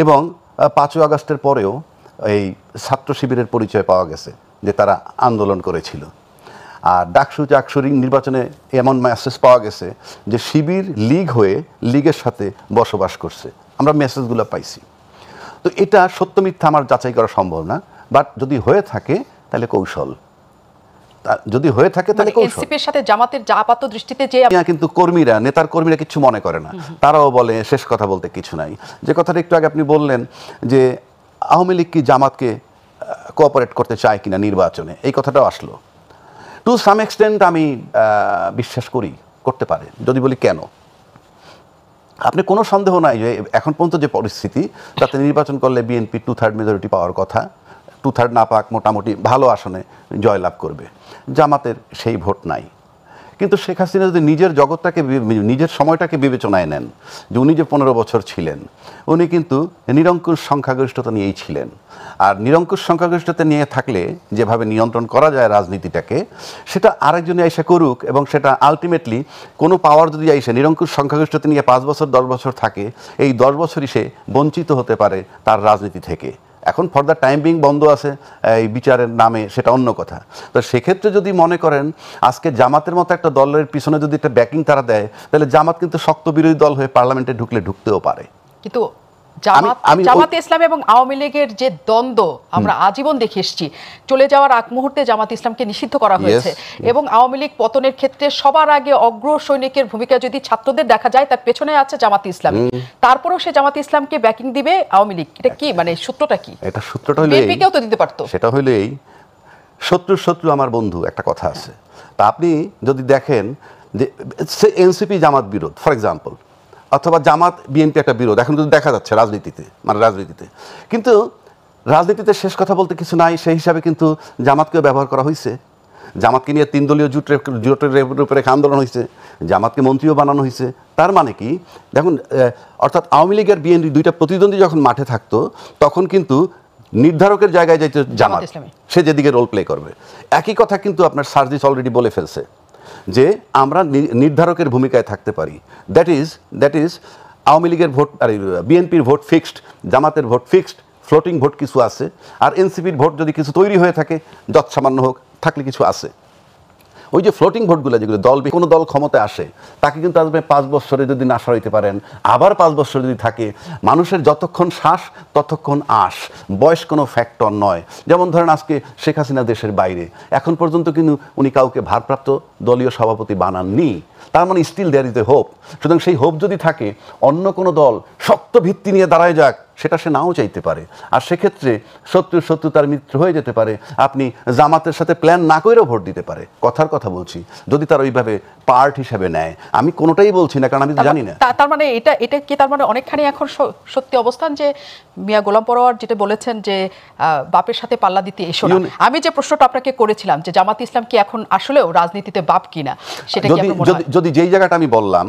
এবং 5ই আগস্টের পরেও এই ছাত্র শিবিরের পরিচয় পাওয়া গেছে যে তারা আন্দোলন করেছিল। আর ডাকসু চাকসুরি নির্বাচনে এমন মেসেজ পাওয়া গেছে যে শিবির লীগ হয়ে লীগের সাথে বসবাস করছে, আমরা মেসেজগুলো পাইছি। তো এটা সত্য মিথ্যা আমার যাচাই করা সম্ভব না, বাট যদি হয়ে থাকে তাহলে কৌশল, যদি হয়ে থাকে তাহলে এনসিপির সাথে জামাতের আপাত দৃষ্টিতে যে কিন্তু কর্মীরা নেতার কর্মীরা কিছু মনে করে না, তারাও বলে শেষ কথা বলতে কিছু নাই। যে কথাটা একটু আগে আপনি বললেন যে আওয়ামী লীগ কি জামাতকে কোঅপারেট করতে চায় কিনা নির্বাচনে, এই কথাটাও আসলো। টু সাম এক্সটেন্ট আমি বিশ্বাস করি করতে পারে। যদি বলি কেন, আপনি কোনো সন্দেহ নাই যে এখন পর্যন্ত যে পরিস্থিতি তাতে নির্বাচন করলে বিএনপি 2/3 মেজরিটি পাওয়ার কথা, 2/3 না পাক মোটামুটি ভালো আসনে জয়লাভ করবে। জামাতের সেই ভোট নাই। কিন্তু শেখ হাসিনা যদি নিজের জগৎটাকে নিজের সময়টাকে বিবেচনায় নেন, যে উনি যে 15 বছর ছিলেন উনি কিন্তু নিরঙ্কুশ সংখ্যাগরিষ্ঠতা নিয়েই ছিলেন। আর নিরঙ্কুশ সংখ্যাগরিষ্ঠতা নিয়ে থাকলে যেভাবে নিয়ন্ত্রণ করা যায় রাজনীতিটাকে, সেটা আরেকজনে এসে করুক, এবং সেটা আলটিমেটলি কোনো পাওয়ার যদি এসে নিরঙ্কুশ সংখ্যাগরিষ্ঠতা নিয়ে 5 বছর 10 বছর থাকে, এই 10 বছরই সে বঞ্চিত হতে পারে তার রাজনীতি থেকে। এখন ফর দ্য টাইম বিং বন্ধ আছে এই বিচারের নামে, সেটা অন্য কথা। তো সেক্ষেত্রে যদি মনে করেন আজকে জামাতের মতো একটা দলের পিছনে যদি একটা ব্যাকিং তারা দেয়, তাহলে জামাত কিন্তু শক্ত বিরোধী দল হয়ে পার্লামেন্টে ঢুকতেও পারে। কিন্তু জামাতে ইসলাম এবং আওয়ামী লীগের যে দ্বন্দ্ব আমরা আজীবন দেখে এসেছি, চলে যাওয়ার আগ মুহূর্তে জামাত ইসলামকে নিষিদ্ধ করা হয়েছে, এবং আওয়ামী লীগ পতনের ক্ষেত্রে সবার আগে অগ্র সৈনিকের ভূমিকা যদি ছাত্রদের দেখা যায়, তার পেছনে আছে জামাত ইসলাম। তারপরেও সে জামাত ইসলামকে ব্যাকিং দিবে আওয়ামী লীগ। এটা কি মানে সূত্রটা কি? এটা সূত্রটা হলো বিএনপিকেও তো দিতে পারতো। সেটা হলো এই শত্রু আমার বন্ধু একটা কথা আছে। তা আপনি যদি দেখেন যে এনসিপি জামাত বিরোধ ফর এক্সাম্পল, অথবা জামাত বিএনপি একটা বিরোধ এখন কিন্তু দেখা যাচ্ছে রাজনীতিতে, কিন্তু রাজনীতিতে শেষ কথা বলতে কিছু নাই। সেই হিসাবে কিন্তু জামাতকেও ব্যবহার করা হয়েছে। জামাতকে নিয়ে 3 দলীয় জোটের উপরে আন্দোলন হয়েছে, জামাতকে মন্ত্রীও বানানো হয়েছে। তার মানে কি দেখুন, অর্থাৎ আওয়ামী লীগ আর বিএনপি দুইটা প্রতিদ্বন্দ্বী যখন মাঠে থাকতো, তখন কিন্তু নির্ধারকের জায়গায় যাইতে জামাত, সে যেদিকে রোল প্লে করবে। একই কথা কিন্তু আপনার সার্জিস অলরেডি বলে ফেলছে যে আমরা নির্ধারকের ভূমিকায় থাকতে পারি। দ্যাট ইজ আওয়ামী লীগের ভোট আর বিএনপির ভোট ফিক্সড, জামাতের ভোট ফিক্সড, ফ্লোটিং ভোট কিছু আছে, আর এনসিপির ভোট যদি কিছু তৈরি হয়ে থাকে যৎসামান্য হোক থাকলে কিছু আছে। ওই যে ফ্লোটিং ভোটগুলো যেগুলো কোনো দল ক্ষমতায় আসে তাকে কিন্তু আসবে 5 বছরে যদি না সরাইতে পারেন, আবার 5 বছর যদি থাকে, মানুষের যতক্ষণ শ্বাস ততক্ষণ আশ, বয়স কোনো ফ্যাক্টর নয়। যেমন ধরেন আজকে শেখ হাসিনা দেশের বাইরে, এখন পর্যন্ত কিন্তু উনি কাউকে ভারপ্রাপ্ত দলীয় সভাপতি বানাননি। তার মানে still there is a hope. সুতরাং সেই হোপ যদি থাকে, অন্য কোনো দল শক্ত ভিত্তি নিয়ে দাঁড়ায় যাক, সেটা সে নাও চাইতে পারে। আর সেক্ষেত্রে শত্রু তার মিত্র হয়ে যেতে পারে। আপনি জামাতের সাথে প্ল্যান না করেও ভোট দিতে পারে, কথার কথা বলছি, যদি তার ওইভাবে পার্ট হিসেবে নেয়। আমি কোনোটাই বলছি না, কারণ আমি জানি না। তার মানে এটা কি তার মানে অনেকখানি এখন সত্যি অবস্থান যে মিয়া গোলাম পরোয়ার যেটা বলেছেন যে বাপের সাথে পাল্লা দিতে এসো না। আমি যে প্রশ্নটা আপনাকে করেছিলাম যে জামাত ইসলাম কি এখন আসলেও রাজনীতিতে বাপ কিনা, সেটা কি আপনার মনে হয়? যদি যেই জায়গাটা আমি বললাম,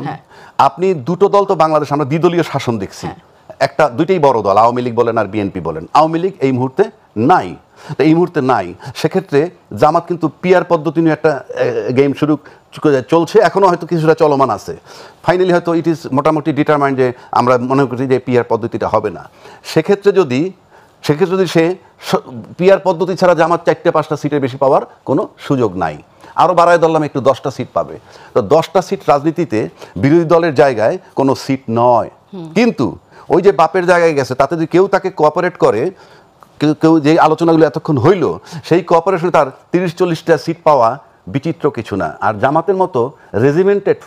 আপনি দুটো দল তো বাংলাদেশ আমরা দ্বিদলীয় শাসন দেখছি, দুইটাই বড় দল, আওয়ামী লীগ বলেন আর বিএনপি বলেন। আওয়ামী লীগ এই মুহূর্তে নাই, সেক্ষেত্রে জামাত কিন্তু পিআর পদ্ধতি নিয়ে একটা গেম শুরু চলছে, এখনো হয়তো কিছুটা চলমান আছে। ফাইনালি হয়তো ইট ইজ মোটামুটি ডিটারমাইন্ড যে আমরা মনে করি যে পিআর পদ্ধতিটা হবে না। সেক্ষেত্রে যদি সে পিআর পদ্ধতি ছাড়া জামাত 4-5টা সিটের বেশি পাওয়ার কোনো সুযোগ নাই। আরও বাড়ায় ধরলাম একটু 10টা সিট পাবে। তো 10টা সিট রাজনীতিতে বিরোধী দলের জায়গায় কোনো সিট নয়, কিন্তু ওই যে বাপের জায়গায় গেছে, তাতে যদি কেউ তাকে কোঅপারেট করে, কেউ যে আলোচনাগুলো এতক্ষণ হইল, সেই কোঅপারেশনে তার 30-40টা সিট পাওয়া বিচিত্র কিছু না। আর জামাতের মতো রেজিমেন্টেড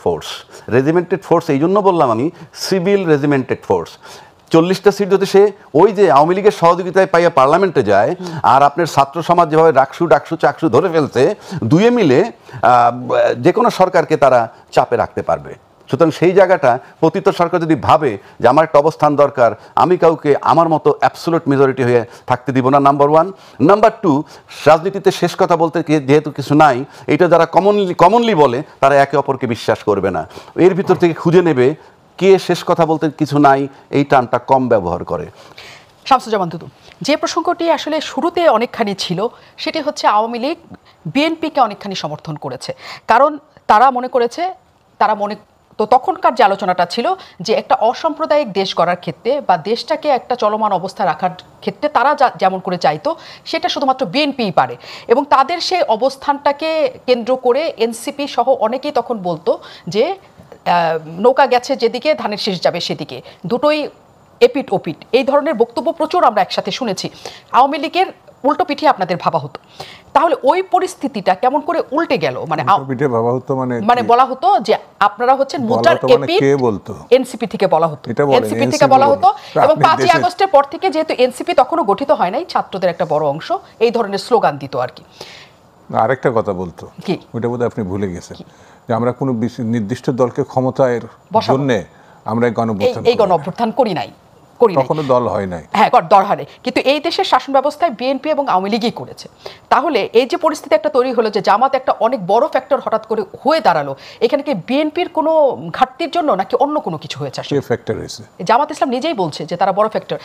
ফোর্স এই জন্য বললাম আমি, সিভিল রেজিমেন্টেড ফোর্স, 40টা সিট যদি সে ওই যে আওয়ামী লীগের সহযোগিতায় পাইয়া পার্লামেন্টে যায়, আর আপনার ছাত্র সমাজ যেভাবে ডাকসু চাকসু ধরে ফেলছে, দুয়ে মিলে যে কোনো সরকারকে তারা চাপে রাখতে পারবে। সুতরাং সেই জায়গাটা পতিত সরকার যদি ভাবে যে আমার একটা অবস্থান দরকার, আমি কাউকে আমার মতো অ্যাবসোলিউট মেজরিটি হয়ে থাকতে দিব না, নাম্বার 1। নাম্বার 2, রাজনীতিতে শেষ কথা বলতে যেহেতু কিছু নাই, এটা যারা কমনলি বলে তারা একে অপরকে বিশ্বাস করবে না, এর ভিতর থেকে খুঁজে নেবে কে শেষ কথা বলতে কিছু নাই, এই টার্মটা কম ব্যবহার করে। শামসুজ্জামান দুদু, যে প্রসঙ্গটি আসলে শুরুতে অনেকখানি ছিল, সেটি হচ্ছে আওয়ামী লীগ বিএনপিকে অনেকখানি সমর্থন করেছে, কারণ তারা মনে তো তখনকার যে আলোচনাটা ছিল যে একটা অসাম্প্রদায়িক দেশ গড়ার ক্ষেত্রে বা দেশটাকে একটা চলমান অবস্থা রাখার ক্ষেত্রে তারা যেমন করে চাইতো সেটা শুধুমাত্র বিএনপিই পারে, এবং তাদের সেই অবস্থানটাকে কেন্দ্র করে এনসিপি সহ অনেকেই তখন বলতো যে নৌকা গেছে যেদিকে ধানের শীষ যাবে সেদিকে, দুটোই এপিট ওপিট, এই ধরনের বক্তব্য প্রচুর আমরা একসাথে শুনেছি। আওয়ামী লীগের উল্টো পিঠে আপনাদের ভাবা হতো, তাহলে ওই পরিস্থিতিটা কেমন করে উল্টে গেল? মানে পিঠে ভাবা হতো মানে বলা হতো যে আপনারা হচ্ছেন মুদ্রার এপিট, কে বলতো? এনসিপি থেকে বলা হতো, এনসিপি থেকে বলা হতো। এবং 5ই আগস্টের পর থেকে যেহেতু এনসিপি তখনও গঠিত হয় নাই, ছাত্রদের একটা বড় অংশ এই ধরনের স্লোগান দিত আর কি। আরেকটা কথা বলতো, ওইটা বোধহয় আপনি ভুলে গেছেন, যে আমরা কোনো নির্দিষ্ট দলকে ক্ষমতার জন্য আমরা এই গণ অভ্যুত্থান করি নাই, কখনো দল হয় নাই। হ্যাঁ, দল হারে, কিন্তু এই দেশের শাসন ব্যবস্থায় বিএনপি এবং আওয়ামী লীগই করেছে। তাহলে এই যে পরিস্থিতি একটা তৈরি হলো যে জামাত একটা অনেক বড় ফ্যাক্টর হঠাৎ করে হয়ে দাঁড়ালো, এখানে কি বিএনপির কোনো ঘাটতির জন্য নাকি অন্য কোনো কিছু হয়েছে? আসলে ফ্যাক্টর হয়েছে, জামাত ইসলাম নিজেই বলছে যে তারা বড় ফ্যাক্টর।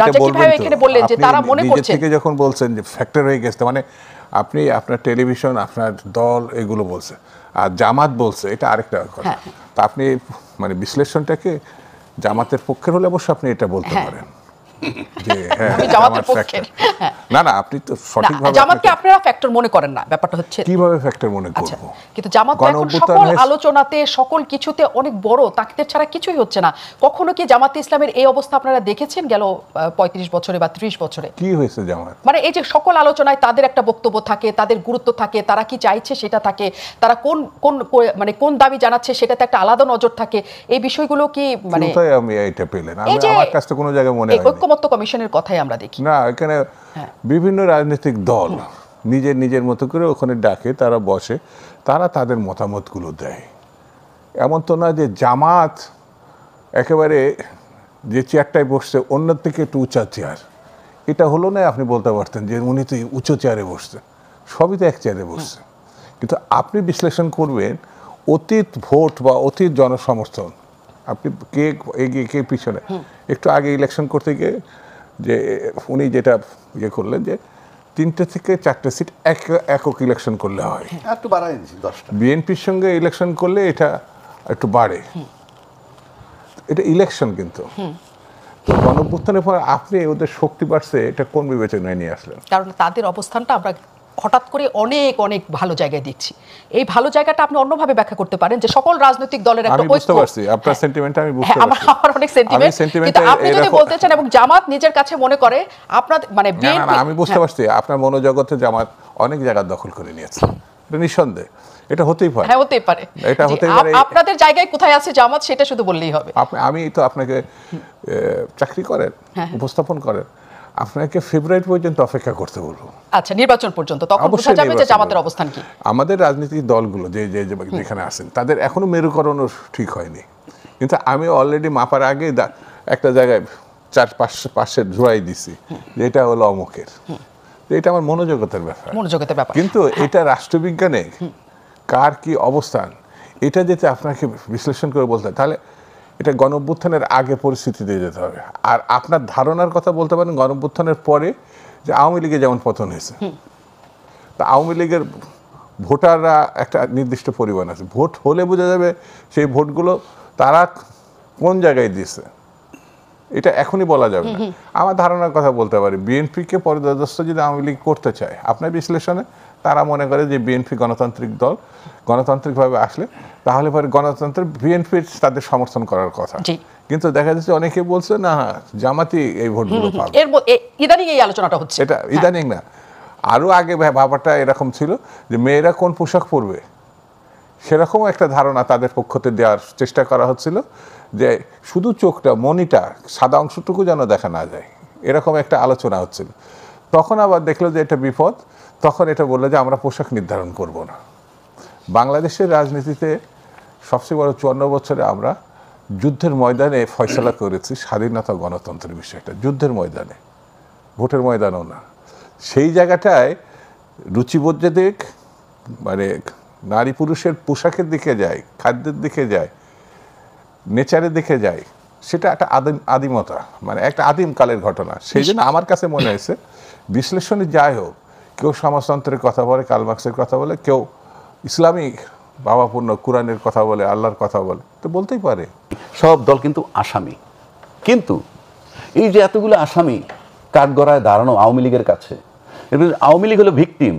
রাজাকি ভাই এখানে বললেন যে তারা মনে করছে, থেকে যখন বলছেন যে ফ্যাক্টর হয়ে গেছে, মানে আপনি আপনার টেলিভিশন, আপনার দল এগুলো বলছে, আর জামাত বলছে, এটা আরেকটা কথা। তা আপনি মানে বিশ্লেষণটাকে জামাতের পক্ষের হলে অবশ্য আপনি এটা বলতে পারেন যে হ্যাঁ জামাতের পক্ষের। না না, আপনি তো সঠিকভাবে জামাতকে আপনারা ফ্যাক্টর মনে করেন না, ব্যাপারটা হচ্ছে কিভাবে ফ্যাক্টর মনে করব। কিন্তু জামাত এখন সকল আলোচনাতে সকল কিছুতে অনেক বড়, তাকদের ছাড়া কিছুই হচ্ছে না। কখনো কি জামাতে ইসলামের এই অবস্থা আপনারা দেখেছেন গেল 35 বছরে বা 30 বছরে? কি হয়েছে জামাত? মানে এই যে সকল আলোচনায় তাদের একটা বক্তব্য থাকে, তাদের গুরুত্ব থাকে, তারা কি চাইছে সেটা থাকে, তারা কোন কোন মানে কোন দাবি জানাচ্ছে সেটাতে একটা আলাদা নজর থাকে। এই বিষয়গুলো কি মানে আমি এটা পেলেন, আমার কাছে কোনো জায়গায় মনে হয় ঐক্যমত্য কমিশনের কথাই আমরা দেখি না, এখানে বিভিন্ন রাজনৈতিক দল নিজের নিজের মতো করে ওখানে ডাকে, তারা বসে, তারা তাদের মতামতগুলো দেয়। এমন তো না যে জামাত একেবারে যে চেয়ারটায় বসছে অন্য থেকে একটু উঁচা চেয়ার, এটা হলো না। আপনি বলতে পারতেন যে উনি তো উঁচু চেয়ারে বসছে, সবই তো এক চেয়ারে বসছে। কিন্তু আপনি বিশ্লেষণ করবেন অতীত ভোট বা অতীত জনসমর্থন, আপনি কে এগিয়ে কে পিছনে। একটু আগে ইলেকশন করতে গিয়ে যে উনি যেটা ইয়ে করলেন যে 3টে থেকে 4টে সিট একক ইলেকশন করলে হয়, একটু বাড়াই দিয়েছি 10টা। বিএনপির সঙ্গে ইলেকশন করলে এটা একটু বাড়ে, এটা ইলেকশন। কিন্তু গণঅভ্যুত্থানের পর আপনি ওদের শক্তি বাড়ছে, এটা কোন বিবেচনায় নিয়ে আসলেন? কারণ তাদের অবস্থানটা আমরা হঠাৎ করে অনেক অনেক ভালো জায়গায় দেখছি। এই ভালো জায়গাটা আপনি অন্যভাবে ব্যাখ্যা করতে পারেন যে সকল রাজনৈতিক দলের একটা ঐক্য। আমি বুঝতে পারছি আপনার সেন্টিমেন্টটা, আমি বুঝতে পারছি। আমার অনেক সেন্টিমেন্ট, কিন্তু আপনি যদি বলতে চান এবং জামাত নিজের কাছে মনে করে আপনার মানে বিএনপি, আমি বুঝতে পারছি আপনার মনোজগতে জামাত অনেক জায়গা দখল করে নিয়েছে, এটা নিঃসন্দেহে, এটা হতেই পারে। হ্যাঁ, হতেই পারে। এটা হতেই পারে। আপনাদের জায়গায় কোথায় আছে জামাত সেটা শুধু বললেই হবে। আমি তো আপনাকে চাকরি করেন, উপস্থাপন করেন, আপনাকে ফেব্রুয়ারি পর্যন্ত অপেক্ষা করতে বলবো। আচ্ছা, নির্বাচন পর্যন্ত, তখন বোঝা যাবে যে জামাতের অবস্থান কি। আমাদের রাজনৈতিক দলগুলো যে যেখানে আছেন তাদের এখনো মেরুকরণ ঠিক হয়নি, কিন্তু আমি অলরেডি মাপার আগে একটা জায়গায় 4-5 ধুয়াই দিছি যে এটা হলো অমুকের। এটা আমার মনোজগতের ব্যাপার, কিন্তু এটা রাষ্ট্রবিজ্ঞানে কার কি অবস্থান এটা যেতে আপনাকে বিশ্লেষণ করে বলতে হয়, তাহলে এটা গণঅভ্যুত্থানের আগে পরিস্থিতি দিয়ে যেতে হবে। আর আপনার ধারণার কথা বলতে পারেন গণঅভ্যুত্থানের পরে যে আওয়ামী লীগে যেমন পতন হয়েছে, তা আওয়ামী লীগের ভোটাররা একটা নির্দিষ্ট পরিমাণ আছে, ভোট হলে বোঝা যাবে সেই ভোটগুলো তারা কোন জায়গায় দিয়েছে, এটা এখনই বলা যাবে না। আমার ধারণার কথা বলতে পারি, বিএনপিকে পর্যাদস্ত যদি আওয়ামী লীগ করতে চায়, আপনার বিশ্লেষণে তারা মনে করে যে বিএনপি গণতান্ত্রিক দল, গণতান্ত্রিকভাবে আসলে তাহলে পরে গণতন্ত্রের বিএনপির তাদের সমর্থন করার কথা। কিন্তু দেখা যাচ্ছে অনেকে বলছে না জামাতি এই ভোটগুলো পাবে। ইদানিং এই আলোচনাটা হচ্ছে, এটা ইদানিং না, আরো আগে ব্যাপারটা এরকম ছিল যে মেয়েরা কোন পোশাক পরবে সেরকম একটা ধারণা তাদের পক্ষতে দেওয়ার চেষ্টা করা হচ্ছিল, যে শুধু চোখটা মনিটা সাদা অংশটুকু যেন দেখা না যায়, এরকম একটা আলোচনা হচ্ছিল। তখন আবার দেখলো যে এটা বিপদ, তখন এটা বললো যে আমরা পোশাক নির্ধারণ করব না। বাংলাদেশের রাজনীতিতে সবচেয়ে বড় 54 বছরে আমরা যুদ্ধের ময়দানে ফয়সলা করেছি স্বাধীনতা গণতন্ত্রের বিষয়টা, যুদ্ধের ময়দানে, ভোটের ময়দানও না। সেই জায়গাটায় রুচিবোধে দিক মানে নারী পুরুষের পোশাকের দিকে যায়, খাদ্যের দিকে যায়, নেচারের দিকে যায়, সেটা একটা আদিমতা, মানে একটা আদিমকালের ঘটনা। সেই জন্য আমার কাছে মনে হয়েছে বিশ্লেষণে যাই হোক, কেউ সমাজতন্ত্রের কথা বলে, কার্ল মার্ক্সের কথা বলে, কেউ ইসলামী ভাবাপূর্ণ কোরআনের কথা বলে, আল্লাহর কথা বলে, তো বলতেই পারে। সব দল কিন্তু আসামি, কিন্তু এই যে এতগুলো আসামি কাঠগড়ায় দাঁড়ানো আওয়ামী লীগের কাছে, এবার আওয়ামী লীগ হলো victim,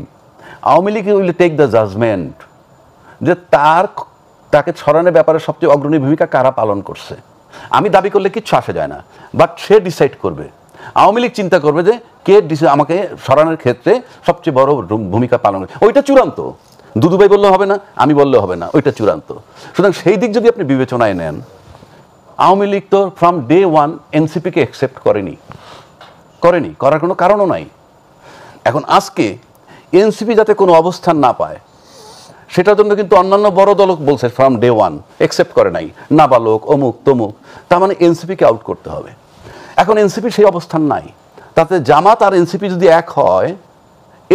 Awami League will take the judgement যে তাকে ছড়ানোর ব্যাপারে সবচেয়ে অগ্রণী ভূমিকা কারা পালন করছে। আমি দাবি করলে কিচ্ছু আসে যায় না, বাট সে ডিসাইড করবে। আওয়ামী লীগ চিন্তা করবে যে কে আমাকে সরানোর ক্ষেত্রে সবচেয়ে বড় ভূমিকা পালন করে, ওইটা চূড়ান্ত। দুদুভাই বললে হবে না, আমি বললে হবে না, ওইটা চূড়ান্ত। সুতরাং সেই দিক যদি আপনি বিবেচনায় নেন, আওয়ামী লীগ তো ফ্রম ডে ওয়ান এনসিপিকে অ্যাকসেপ্ট করেনি, করার কোনো কারণও নাই। এখন আজকে এনসিপি যাতে কোনো অবস্থান না পায় সেটার জন্য কিন্তু অন্যান্য বড় দল বলছে ফ্রম ডে ওয়ান অ্যাকসেপ্ট করে নাই, নাবালক অমুক তমুক, তার মানে এনসিপিকে আউট করতে হবে। এখন এনসিপির সেই অবস্থান নাই, তাতে জামাত আর এনসিপি যদি এক হয়,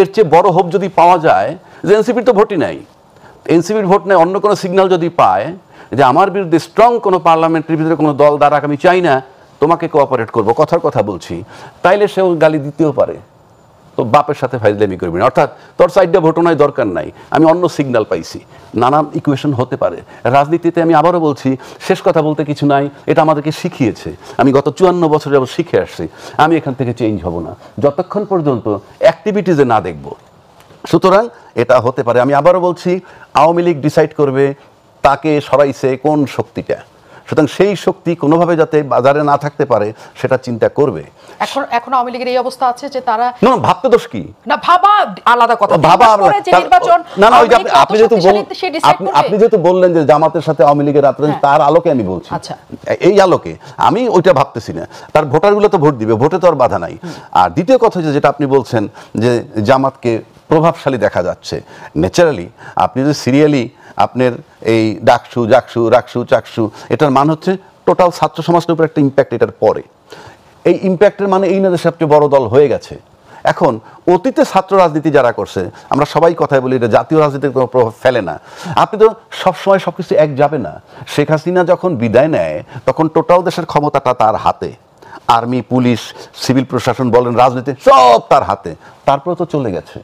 এর চেয়ে বড় হোপ যদি পাওয়া যায় যে এনসিপির তো ভোটই নাই, এনসিপির ভোট নেই, অন্য কোনো সিগন্যাল যদি পায় যে আমার বিরুদ্ধে স্ট্রং কোনো পার্লামেন্টের ভিতরে কোনো দল দাঁড়াক, আমি চাই না, তোমাকে কোঅপারেট করবো, কথার কথা বলছি, তাইলে সেও গালি দিতেও পারে, তো বাপের সাথে ফাইজলামি করবি না, অর্থাৎ তোর সাইডটা ভোটনায় দরকার নাই, আমি অন্য সিগন্যাল পাইছি। নানান ইকুয়েশন হতে পারে রাজনীতিতে। আমি আবারও বলছি, শেষ কথা বলতে কিছু নাই, এটা আমাদেরকে শিখিয়েছে। আমি গত 54 বছর যাবত শিখে আসছি, আমি এখান থেকে চেঞ্জ হব না যতক্ষণ পর্যন্ত অ্যাক্টিভিটিজে না দেখব। সুতরাং এটা হতে পারে, আমি আবারও বলছি, আওয়ামী লীগ ডিসাইড করবে তাকে সরাইছে কোন শক্তিটা। সুতরাং সেই শক্তি কোনোভাবে যাতে বাজারে না থাকতে পারে সেটা চিন্তা করবে। এখন আওয়ামী লীগের এই অবস্থা আছে যে তারা না, ভাবতে দোষ কি? না, ভাবা আলাদা কথা, ভাবা নির্বাচন না, আপনি যেহেতু বললেন যে জামাতের সাথে আওয়ামী লীগের আত্মীয়, তার আলোকে আমি বলছি, এই আলোকে আমি ওইটা ভাবতেছি না। তার ভোটারগুলো তো ভোট দিবে, ভোটে তো আর বাধা নাই। আর দ্বিতীয় কথা যেটা আপনি বলছেন যে জামাতকে প্রভাবশালী দেখা যাচ্ছে, ন্যাচারালি আপনি যদি সিরিয়ালি আপনার এই ডাকসু জাকসু রাকসু চাকসু, এটার মান হচ্ছে টোটাল ছাত্র সমাজের উপর একটা ইম্প্যাক্ট। এটার পরে এই ইম্প্যাক্টের মানে এই না যে সবচেয়ে বড় দল হয়ে গেছে। এখন অতীতে ছাত্র রাজনীতি যারা করছে, আমরা সবাই কথায় বলি এটা জাতীয় রাজনীতির কোনো প্রভাব ফেলে না। আপনি তো সবসময় সব কিছু এক যাবে না। শেখ হাসিনা যখন বিদায় নেয় তখন টোটাল দেশের ক্ষমতাটা তার হাতে, আর্মি পুলিশ সিভিল প্রশাসন বলেন রাজনীতি সব তার হাতে, তারপরে তো চলে গেছে।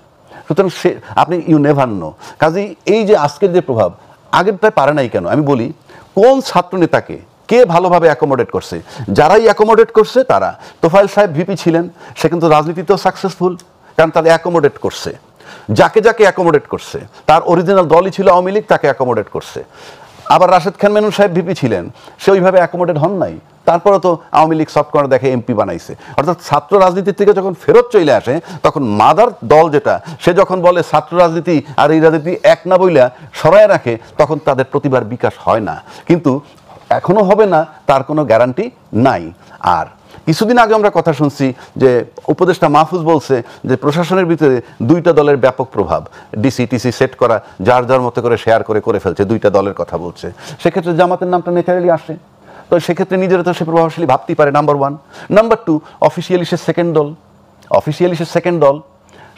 সুতরাং সে আপনি ইউ নেভার নো। কাজেই এই যে আজকের যে প্রভাব, আগের তাই পারে নাই কেন? আমি বলি, কোন ছাত্র নেতাকে কে ভালোভাবে অ্যাকোমোডেট করছে? যারাই অ্যাকোমোডেট করছে তারা। তোফায়েল সাহেব ভিপি ছিলেন, সে কিন্তু রাজনীতিতেও সাকসেসফুল, কারণ তারা অ্যাকোমোডেট করছে। যাকে যাকে অ্যাকোমোডেট করছে, তার অরিজিনাল দলই ছিল আওয়ামী লীগ, তাকে অ্যাকোমোডেট করছে। আবার রাশেদ খান মেনন সাহেব ভিপি ছিলেন, সে ওইভাবে অ্যাকোমোডেট হন নাই, তারপরে তো আওয়ামী লীগ সফট কর্নার দেখে এমপি বানাইছে। অর্থাৎ ছাত্র রাজনীতি থেকে যখন ফেরত চলে আসে, তখন মাদার দল যেটা, সে যখন বলে ছাত্র রাজনীতি আর এই রাজনীতি এক না বইলা সরায় রাখে, তখন তাদের প্রতিভার বিকাশ হয় না। কিন্তু এখনো হবে না তার কোনো গ্যারান্টি নাই। আর কিছুদিন আগে আমরা কথা শুনছি যে উপদেষ্টা মাহফুজ বলছে যে প্রশাসনের ভিতরে দুইটা দলের ব্যাপক প্রভাব, ডিসি টিসি সেট করা, যার যার মতো করে শেয়ার করে ফেলছে, দুইটা দলের কথা বলছে। সেক্ষেত্রে জামাতের নামটা ন্যাচারালি আসে, তো সেক্ষেত্রে নিজেরা তো সে প্রভাবশালী ভাবতেই পারে, number one. Number two, officially সে সেকেন্ড দল।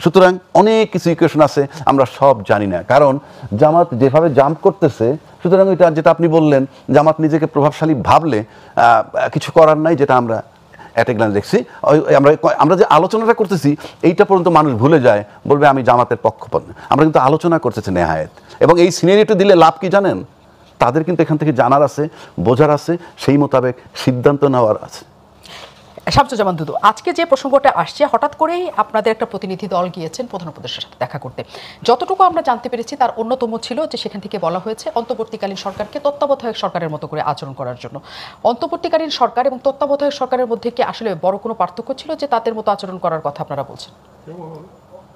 সুতরাং অনেক কিছু ইকুয়েশন আছে, আমরা সব জানি না, কারণ জামাত যেভাবে জাম্প করতেছে। সুতরাং এটা যেটা আপনি বললেন, জামাত নিজেকে প্রভাবশালী ভাবলে কিছু করার নাই, যেটা আমরা অ্যাট এ গ্ল্যান্স দেখছি। আমরা যে আলোচনাটা করতেছি এইটা পর্যন্ত মানুষ ভুলে যায়, বলবে আমি জামাতের পক্ষপাত। আমরা কিন্তু আলোচনা করতেছি নেহায়েত, এবং এই সিনারিটা দিলে লাভ কি জানেন? তাদের কিন্তু এখান থেকে জানার আছে, বোঝার আছে, সেই মোতাবেক সিদ্ধান্ত নেওয়ার আছে। শামসুজ্জামান দুদু, আজকে যে প্রসঙ্গটা আসছে, হঠাৎ করেই আপনাদের একটা প্রতিনিধি দল গিয়েছেন প্রধান উপদেষ্টার সাথে দেখা করতে। যতটুকু আমরা জানতে পেরেছি তার অন্যতম ছিল যে সেখান থেকে বলা হয়েছে অন্তর্বর্তীকালীন সরকারকে তত্ত্বাবধায়ক সরকারের মতো করে আচরণ করার জন্য। অন্তর্বর্তীকালীন সরকার এবং তত্ত্বাবধায়ক সরকারের মধ্যে কি আসলে বড় কোনো পার্থক্য ছিল যে তাদের মতো আচরণ করার কথা আপনারা বলছেন?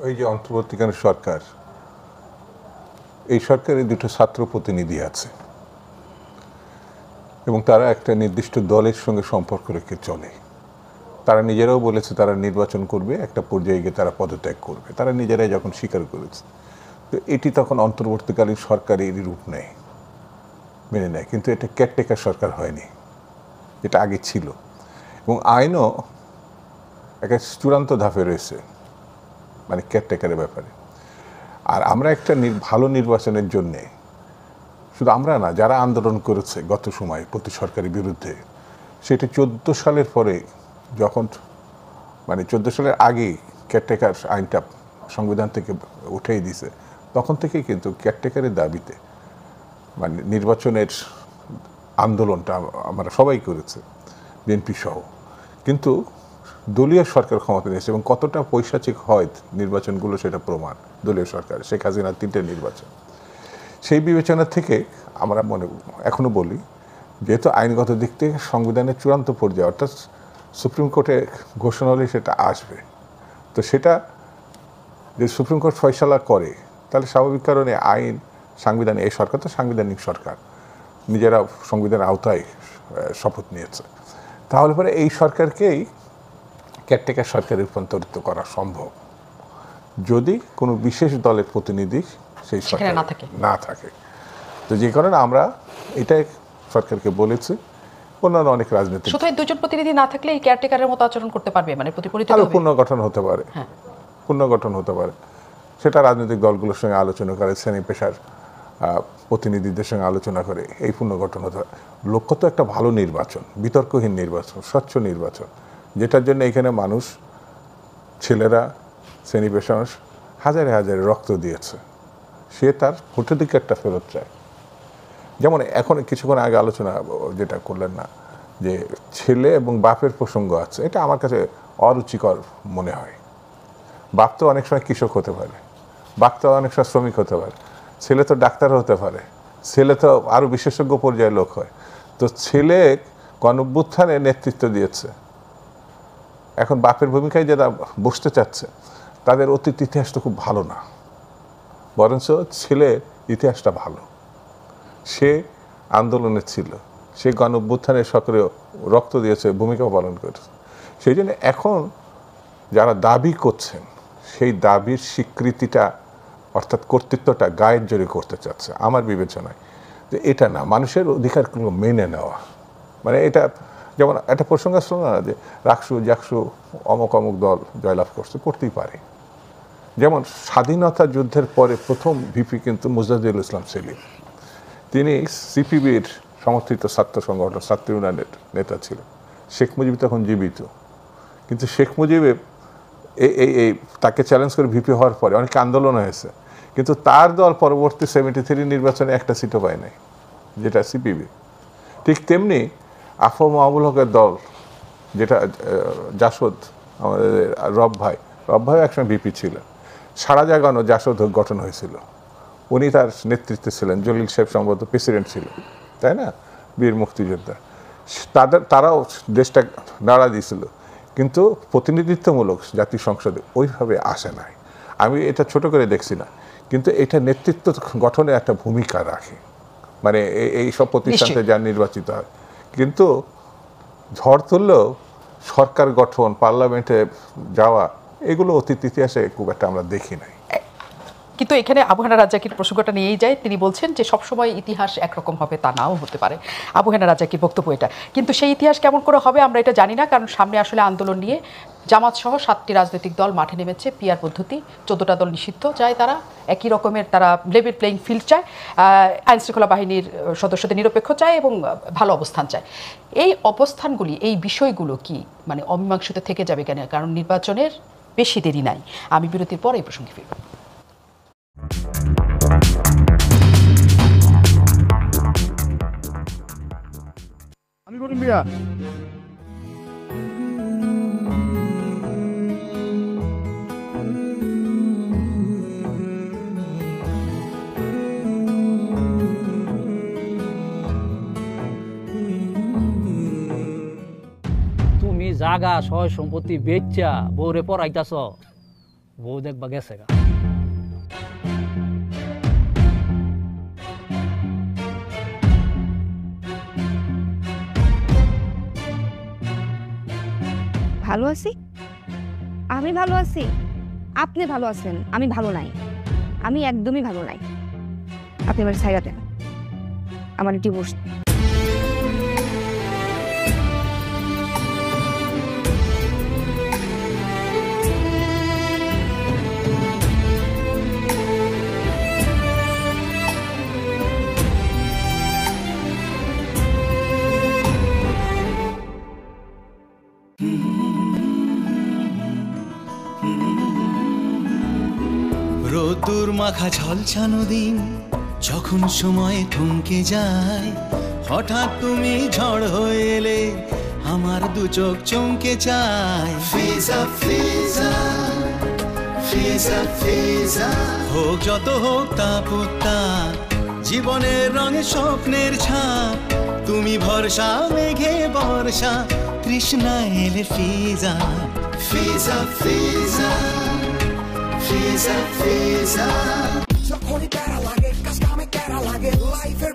এই যে অন্তর্বর্তীকালীন সরকার, এই সরকারে দুটো ছাত্র প্রতিনিধি আছে এবং তারা একটা নির্দিষ্ট দলের সঙ্গে সম্পর্ক রেখে চলে। তারা নিজেরাও বলেছে তারা নির্বাচন করবে, একটা পর্যায়ে গিয়ে তারা পদত্যাগ করবে, তারা নিজেরাই যখন স্বীকার করেছে। তো এটি তখন অন্তর্বর্তীকালীন সরকারেরই রূপ নেয়, মেনে নেয়, কিন্তু এটা কেয়ারটেকার সরকার হয়নি, এটা আগে ছিল। এবং আইনও একটা চূড়ান্ত ধাপে রয়েছে, মানে কেয়ারটেকারের ব্যাপারে। আর আমরা একটা ভালো নির্বাচনের জন্যে, শুধু আমরা না, যারা আন্দোলন করেছে গত সময় প্রতি সরকারের বিরুদ্ধে, সেটি 14 সালের পরে, যখন মানে 14 সালের আগে কেয়ারটেকার আইনটা সংবিধান থেকে উঠেই দিছে, তখন থেকেই কিন্তু কেয়ারটেকারের দাবিতে মানে নির্বাচনের আন্দোলনটা আমরা সবাই করেছে, বিএনপি সহ, কিন্তু দলীয় সরকার ক্ষমতা নিয়েছে এবং কতটা পৈশাচিক হয় নির্বাচনগুলো সেটা প্রমাণ। দলীয় সরকার, শেখ হাসিনার 3টে নির্বাচন, সেই বিবেচনা থেকে আমরা এখনো বলি, যেহেতু আইনগত দিক থেকে সংবিধানের চূড়ান্ত পর্যায়ে অর্থাৎ সুপ্রিম কোর্টে ঘোষণা হলে সেটা আসবে, তো সেটা যদি সুপ্রিম কোর্ট ফয়সালা করে তাহলে স্বাভাবিক কারণে আইন সাংবিধানিক, এই সরকার তো সাংবিধানিক সরকার, নিজেরা সংবিধানের আওতায় শপথ নিয়েছে, তাহলে পরে এই সরকারকেই কেয়ারটেকার সরকারে রূপান্তরিত করা সম্ভব যদি কোনো বিশেষ দলের প্রতিনিধি সেই সরকারে না থাকে। তো যে কারণে আমরা এটাই সরকারকে বলেছি, অন্যান্য অনেক রাজনীতি শুধু দুজন প্রতিনিধি না থাকলে এই কেয়ারটেকারের মতো আচরণ করতে পারবে, মানে পুনর্গঠন হতে পারে, পুনর্গঠন হতে পারে, সেটা রাজনৈতিক দলগুলোর সঙ্গে আলোচনা করে, শ্রেণী পেশার প্রতিনিধিদের সঙ্গে আলোচনা করে এই পুনর্গঠন হতে পারে। লক্ষ্য তো একটা ভালো নির্বাচন, বিতর্কহীন নির্বাচন, স্বচ্ছ নির্বাচন, যেটার জন্য এখানে মানুষ, ছেলেরা, শ্রেণী পেশা হাজারে হাজারে রক্ত দিয়েছে, সে তার ভোটাধিকারটা ফেরত চায়। যেমন এখন কিছুক্ষণ আগে আলোচনা যেটা করলেন না, যে ছেলে এবং বাপের প্রসঙ্গ আছে, এটা আমার কাছে অরুচিকর মনে হয়। বাপ তো অনেক সময় কৃষক হতে পারে, বাপ তো অনেক সময় শ্রমিক হতে পারে, ছেলে তো ডাক্তার হতে পারে, ছেলে তো আরও বিশেষজ্ঞ পর্যায়ের লোক হয়। তো ছেলে গণঅভ্যুত্থানে নেতৃত্ব দিয়েছে, এখন বাপের ভূমিকায় যারা বসতে চাচ্ছে তাদের অতীত ইতিহাস তো খুব ভালো না, বরঞ্চ ছেলের ইতিহাসটা ভালো। সে আন্দোলনে ছিল, সে গণঅভ্যুত্থানে সক্রিয় রক্ত দিয়েছে, ভূমিকা পালন করেছে। সেই জন্য এখন যারা দাবি করছেন সেই দাবির স্বীকৃতিটা অর্থাৎ কর্তৃত্বটা গায়ের জোরে করতে চাচ্ছে আমার বিবেচনায়। যে এটা না, মানুষের অধিকারগুলো মেনে নেওয়া, মানে এটা যেমন একটা প্রসঙ্গ আসলো না যে রাকসু জাকসু অমুক অমুক দল জয়লাভ করছে, করতেই পারে। যেমন স্বাধীনতা যুদ্ধের পরে প্রথম ভিপি কিন্তু মুজাহিদুল ইসলাম সেলিম, তিনি সিপিবির সমর্থিত ছাত্র সংগঠন ছাত্র ইউনিয়নের নেতা ছিল। শেখ মুজিব তখন জীবিত, কিন্তু শেখ মুজিবের এই তাকে চ্যালেঞ্জ করে ভিপি হওয়ার পরে অনেক আন্দোলন হয়েছে, কিন্তু তার দল পরবর্তী 73 নির্বাচনে একটা সিটও পায় নাই, যেটা সিপিবি। ঠিক তেমনি আফম মাহবুল হকের দল, যেটা জাসদ, আমাদের রব ভাই একসময় ভিপি ছিল, সারা জাগানো জাসদ গঠন হয়েছিল, উনি তার নেতৃত্বে ছিলেন, জলিল সাহেব সম্ভবত প্রেসিডেন্ট ছিল, তাই না, বীর মুক্তিযোদ্ধা। তারাও দেশটা নাড়া দিয়েছিল, কিন্তু প্রতিনিধিত্বমূলক জাতীয় সংসদে ওইভাবে আসে নাই। আমি এটা ছোট করে দেখছি না, কিন্তু এটা নেতৃত্ব গঠনে একটা ভূমিকা রাখে, মানে এই সব প্রতিষ্ঠানতে যা নির্বাচিত হয়। কিন্তু ঝড় তুললেও সরকার গঠন, পার্লামেন্টে যাওয়া, এগুলো অতীত ইতিহাসে খুব একটা আমরা দেখি নাই। কিন্তু এখানে আবু হেনা রাজ্জাকির প্রসঙ্গটা নিয়েই যায়, তিনি বলছেন যে সবসময় ইতিহাস একরকম হবে তা নাও হতে পারে, আবু হেনা রাজ্জাকির বক্তব্য এটা। কিন্তু সেই ইতিহাস কেমন করে হবে আমরা এটা জানি না, কারণ সামনে আসলে আন্দোলন নিয়ে জামাত সহ 7টি রাজনৈতিক দল মাঠে নেমেছে। পিআর পদ্ধতি, 14টা দল নিষিদ্ধ চায়, তারা একই রকমের, তারা লেভেল প্লেইং ফিল্ড চায়, আইনশৃঙ্খলা বাহিনীর সদস্যদের নিরপেক্ষ চায় এবং ভালো অবস্থান চায়। এই অবস্থানগুলি, এই বিষয়গুলো কি মানে অমীমাংসিত থেকে যাবে কেন? কারণ নির্বাচনের বেশি দেরি নাই। আমি বিরতির পর এই প্রসঙ্গে ফিরব। আমি বলুন ভাইয়া, তুমি জাগা সয় সম্পত্তি বেচা বউরে পড়াইতাছ, বউ দেখবা গেছে গা। ভালো আছি, আমি ভালো আছি, আপনি ভালো আছেন, আমি ভালো নাই, আমি একদমই ভালো নাই। আপনি আমার ছাইরা দেন, আমার ডিভোর্স। রোদ্দুর মাখা ঝলসানো দিন, যখন সময় থমকে যায়, হঠাৎ তুমি ঝড় হয়ে এলে আমার দু চোখ চমকে যায়। ফিজা ফিজা ফিজা ফিজা, হোক যত হোক তাপতাপ, জীবনের রঙে স্বপ্নের ছাপ, তুমি ভরসা মেঘে বর্ষা, তৃষ্ণা এলে ফিজা ফিজা ফিজা ফিজা ফিজা। যখনই প্যারা লাগে, কাজ কামে প্যারা লাগে, লাইফের